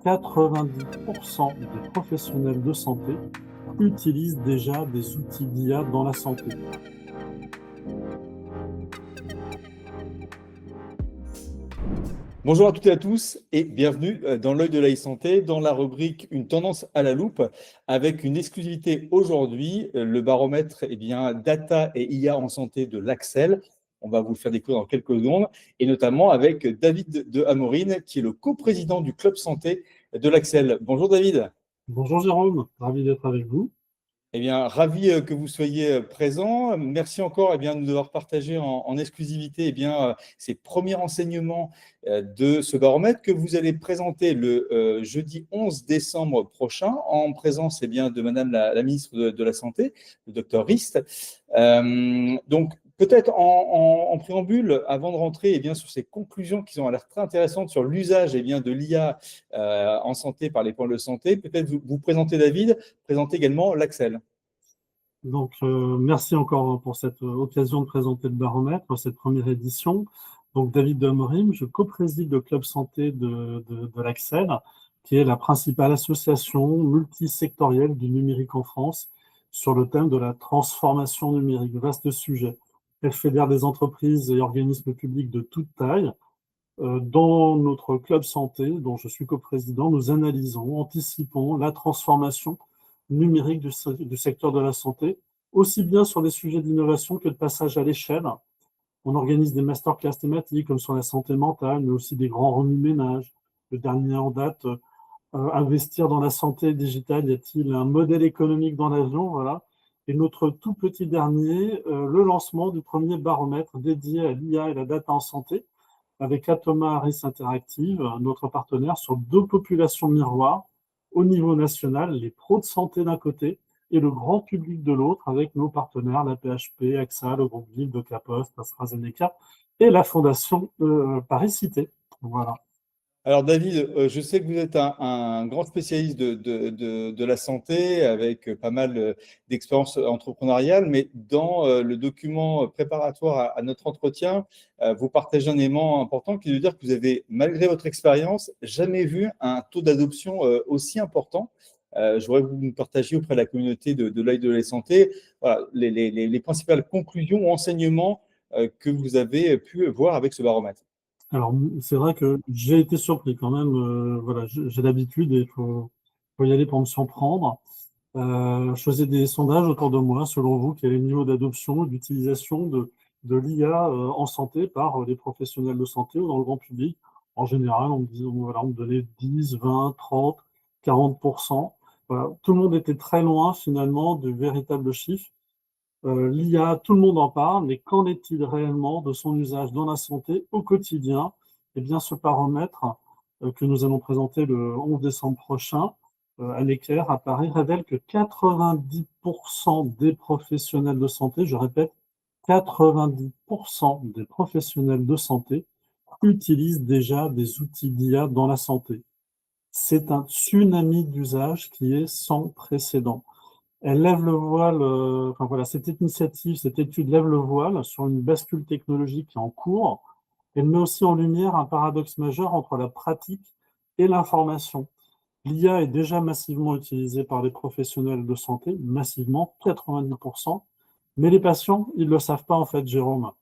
90% des professionnels de santé utilisent déjà des outils d'IA dans la santé. Bonjour à toutes et à tous et bienvenue dans l'œil de la e-santé, dans la rubrique Une tendance à la loupe, avec une exclusivité aujourd'hui, le baromètre data et IA en santé de l'Axel. On va vous le faire découvrir dans quelques secondes, et notamment avec David de Amorine, qui est le coprésident du club santé de l'Axel. Bonjour David. Bonjour Jérôme, ravi d'être avec vous. Ravi que vous soyez présent. Merci encore de nous avoir partagé en exclusivité ces premiers renseignements de ce baromètre que vous allez présenter le jeudi 11 décembre prochain en présence de Madame la ministre de la Santé, le docteur Rist. Donc, peut-être en préambule, avant de rentrer sur ces conclusions qui ont l'air très intéressantes sur l'usage de l'IA en santé par les pôles de santé, peut-être vous présenter David, présenter également l'Axel. Donc, merci encore pour cette occasion de présenter le baromètre, cette première édition. Donc, David de Amorim, je co-préside le club santé de l'Axel, qui est la principale association multisectorielle du numérique en France sur le thème de la transformation numérique. Vaste sujet. Elle fédère des entreprises et organismes publics de toute taille. Dans notre club santé, dont je suis coprésident, nous analysons, anticipons la transformation numérique du secteur de la santé, aussi bien sur les sujets d'innovation que de passage à l'échelle. On organise des masterclass thématiques comme sur la santé mentale, mais aussi des grands remue-ménages. Le dernier en date, investir dans la santé digitale, y a-t-il un modèle économique dans l'avion? Voilà. Et notre tout petit dernier, le lancement du premier baromètre dédié à l'IA et la data en santé, avec Atoma Harris Interactive, notre partenaire, sur deux populations miroirs au niveau national, les pros de santé d'un côté et le grand public de l'autre, avec nos partenaires, la PHP, AXA, le groupe Ville de Caposte, AstraZeneca et la Fondation Paris Cité. Voilà. Alors David, je sais que vous êtes un grand spécialiste de la santé avec pas mal d'expérience entrepreneuriale, mais dans le document préparatoire à notre entretien, vous partagez un élément important qui veut dire que vous avez, malgré votre expérience, jamais vu un taux d'adoption aussi important. Je voudrais que vous nous partagiez auprès de la communauté de l'œil de la santé les principales conclusions ou enseignements que vous avez pu voir avec ce baromètre. Alors, c'est vrai que j'ai été surpris quand même. Voilà, j'ai l'habitude et faut y aller pour me surprendre. Je faisais des sondages autour de moi, selon vous, quel est le niveau d'adoption, d'utilisation de l'IA en santé par les professionnels de santé ou dans le grand public. En général, voilà, on me donnait 10, 20, 30, 40%. Voilà. Tout le monde était très loin finalement du véritable chiffre. L'IA, tout le monde en parle, mais qu'en est-il réellement de son usage dans la santé au quotidien? Eh bien, ce paramètre que nous allons présenter le 11 décembre prochain à l'Éclair à Paris révèle que 90% des professionnels de santé, je répète, 90% des professionnels de santé utilisent déjà des outils d'IA dans la santé. C'est un tsunami d'usage qui est sans précédent. Elle lève le voile, enfin voilà, cette initiative, cette étude lève le voile sur une bascule technologique qui est en cours. Elle met aussi en lumière un paradoxe majeur entre la pratique et l'information. L'IA est déjà massivement utilisée par les professionnels de santé, massivement, 90%, mais les patients, ils ne le savent pas en fait, Jérôme.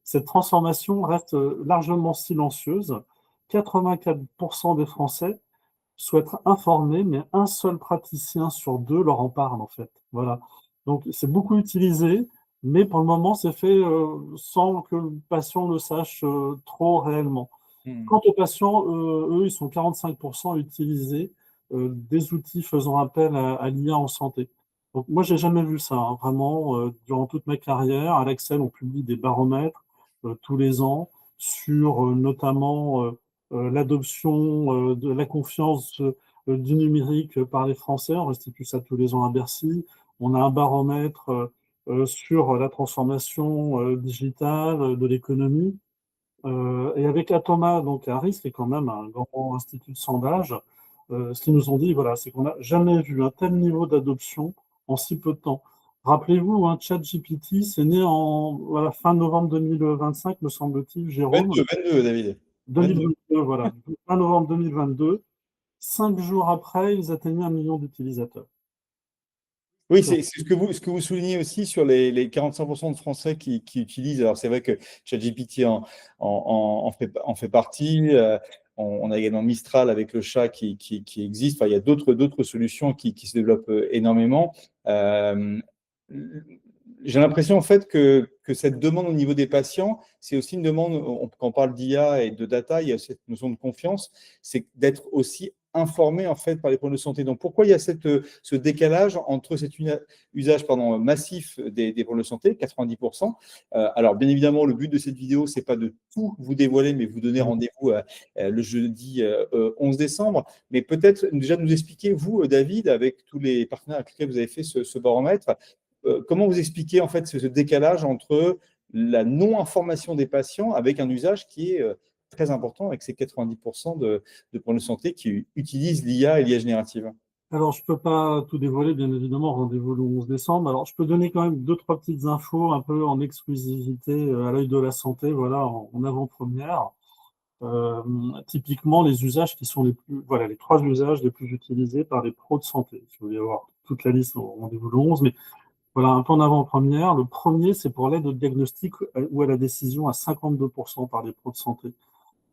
Cette transformation reste largement silencieuse. 84% des Français souhaitent être informés, mais un seul praticien sur deux leur en parle, en fait. Voilà. Donc, c'est beaucoup utilisé, mais pour le moment, c'est fait sans que le patient le sache trop réellement. Quant aux patients, eux, ils sont 45% à utiliser des outils faisant appel à l'IA en santé. Donc, moi, j'ai jamais vu ça, hein, vraiment, durant toute ma carrière. À l'Axel, on publie des baromètres tous les ans sur notamment l'adoption de la confiance du numérique par les Français. On restitue ça tous les ans à Bercy. On a un baromètre sur la transformation digitale de l'économie. Et avec Atoma, donc Harris, qui est quand même un grand institut de sondage, ce qu'ils nous ont dit, voilà, c'est qu'on n'a jamais vu un tel niveau d'adoption en si peu de temps. Rappelez-vous, un ChatGPT, c'est né en voilà, fin novembre 2025, me semble-t-il, Jérôme. 22, David. 22. 2022, voilà. Fin novembre 2022. 5 jours après, ils atteignaient 1 million d'utilisateurs. Oui, c'est ce que vous soulignez aussi sur les 45% de Français qui utilisent. Alors, c'est vrai que ChatGPT en fait partie. On a également Mistral avec le chat qui existe. Enfin, il y a d'autres solutions qui se développent énormément. Euh, j'ai l'impression en fait que cette demande au niveau des patients, c'est aussi une demande, quand on parle d'IA et de data, il y a cette notion de confiance, c'est d'être aussi informé en fait par les problèmes de santé. Donc pourquoi il y a ce décalage entre cet usage massif des problèmes de santé, 90%. Alors bien évidemment, le but de cette vidéo, c'est pas de tout vous dévoiler, mais vous donner rendez-vous le jeudi 11 décembre. Mais peut-être déjà nous expliquer, vous, David, avec tous les partenaires avec lesquels vous avez fait ce baromètre, comment vous expliquez en fait ce décalage entre la non-information des patients avec un usage qui est très important avec ces 90% de problèmes de santé qui utilisent l'IA et l'IA générative? Alors, je peux pas tout dévoiler, bien évidemment, rendez-vous le 11 décembre. Alors, je peux donner quand même deux, trois petites infos un peu en exclusivité à l'œil de la santé, voilà, en avant-première. Euh, Typiquement, les usages qui sont les plus, voilà, les trois usages les plus utilisés par les pros de santé. Je vais y avoir toute la liste au rendez-vous le 11, mais voilà, un peu en avant-première. Le premier, c'est pour l'aide au diagnostic ou à la décision à 52% par les pros de santé.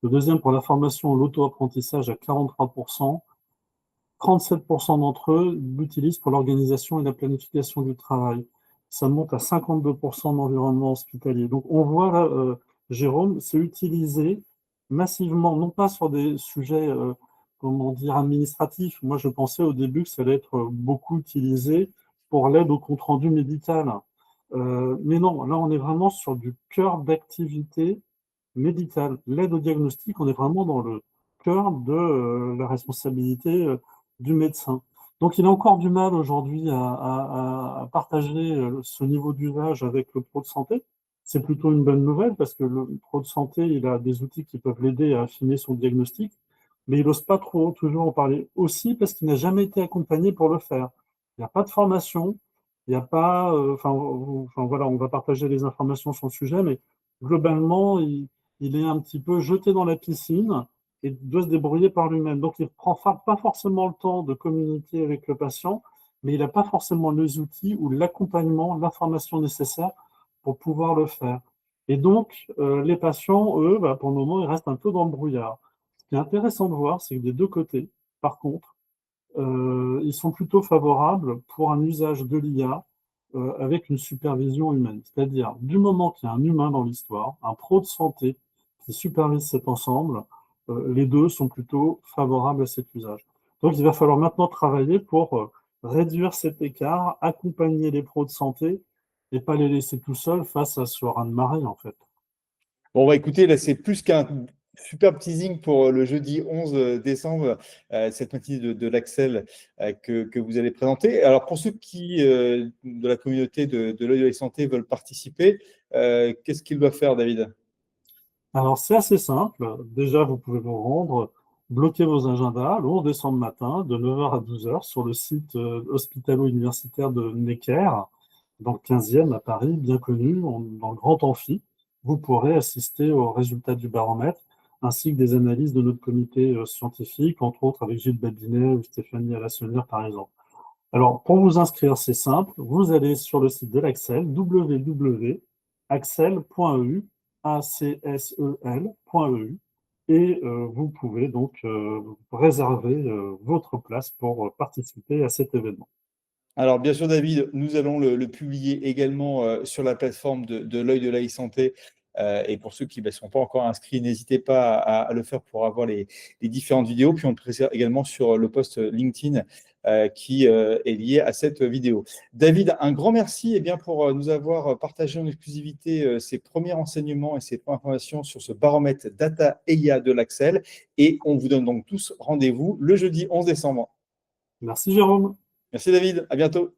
Le deuxième, pour la formation ou l'auto-apprentissage à 43%. 37% d'entre eux l'utilisent pour l'organisation et la planification du travail. Ça monte à 52% d'environnement hospitalier. Donc on voit là, Jérôme, c'est utilisé massivement, non pas sur des sujets, comment dire, administratifs. Moi, je pensais au début que ça allait être beaucoup utilisé pour l'aide au compte-rendu médical. Mais non, là, on est vraiment sur du cœur d'activité médicale. L'aide au diagnostic, on est vraiment dans le cœur de la responsabilité du médecin. Donc, il a encore du mal aujourd'hui à partager ce niveau d'usage avec le pro de santé. C'est plutôt une bonne nouvelle parce que le pro de santé, il a des outils qui peuvent l'aider à affiner son diagnostic, mais il n'ose pas trop toujours en parler aussi parce qu'il n'a jamais été accompagné pour le faire. Il n'y a pas de formation, il n'y a pas, enfin voilà, on va partager les informations sur le sujet, mais globalement, il est un petit peu jeté dans la piscine et doit se débrouiller par lui-même. Donc, il ne prend pas forcément le temps de communiquer avec le patient, mais il n'a pas forcément les outils ou l'accompagnement, l'information nécessaire pour pouvoir le faire. Et donc, les patients, eux, bah, pour le moment, ils restent un peu dans le brouillard. Ce qui est intéressant de voir, c'est que des deux côtés, par contre, ils sont plutôt favorables pour un usage de l'IA avec une supervision humaine. C'est-à-dire, du moment qu'il y a un humain dans l'histoire, un pro de santé qui supervise cet ensemble, les deux sont plutôt favorables à cet usage. Donc, il va falloir maintenant travailler pour réduire cet écart, accompagner les pros de santé et pas les laisser tout seuls face à ce raz-de-marée, en fait. Bon, bah, écoutez, là, c'est plus qu'un superbe teasing pour le jeudi 11 décembre, cette matinée de l'Axel que vous allez présenter. Alors, pour ceux qui, de la communauté de l'œil de la santé, veulent participer, qu'est-ce qu'ils doivent faire, David? Alors, c'est assez simple. Déjà, vous pouvez vous rendre, bloquer vos agendas le 11 décembre matin, de 9 heures à 12 heures, sur le site hospitalo-universitaire de Necker, dans le 15e à Paris, bien connu, dans le Grand Amphi. Vous pourrez assister aux résultats du baromètre, ainsi que des analyses de notre comité scientifique, entre autres avec Gilles Babinet ou Stéphanie Alassonnière, par exemple. Alors, pour vous inscrire, c'est simple. Vous allez sur le site de l'Axel, www.axel.eu, ACSEL.eu, et vous pouvez donc réserver votre place pour participer à cet événement. Alors, bien sûr, David, nous allons le publier également sur la plateforme de l'œil de la e-santé. Et pour ceux qui ne sont pas encore inscrits, n'hésitez pas à le faire pour avoir les différentes vidéos. Puis on le précise également sur le post LinkedIn qui est lié à cette vidéo. David, un grand merci pour nous avoir partagé en exclusivité ces premiers renseignements et ces premières informations sur ce baromètre Data et IA de l'Axel. Et on vous donne donc tous rendez-vous le jeudi 11 décembre. Merci Jérôme. Merci David, à bientôt.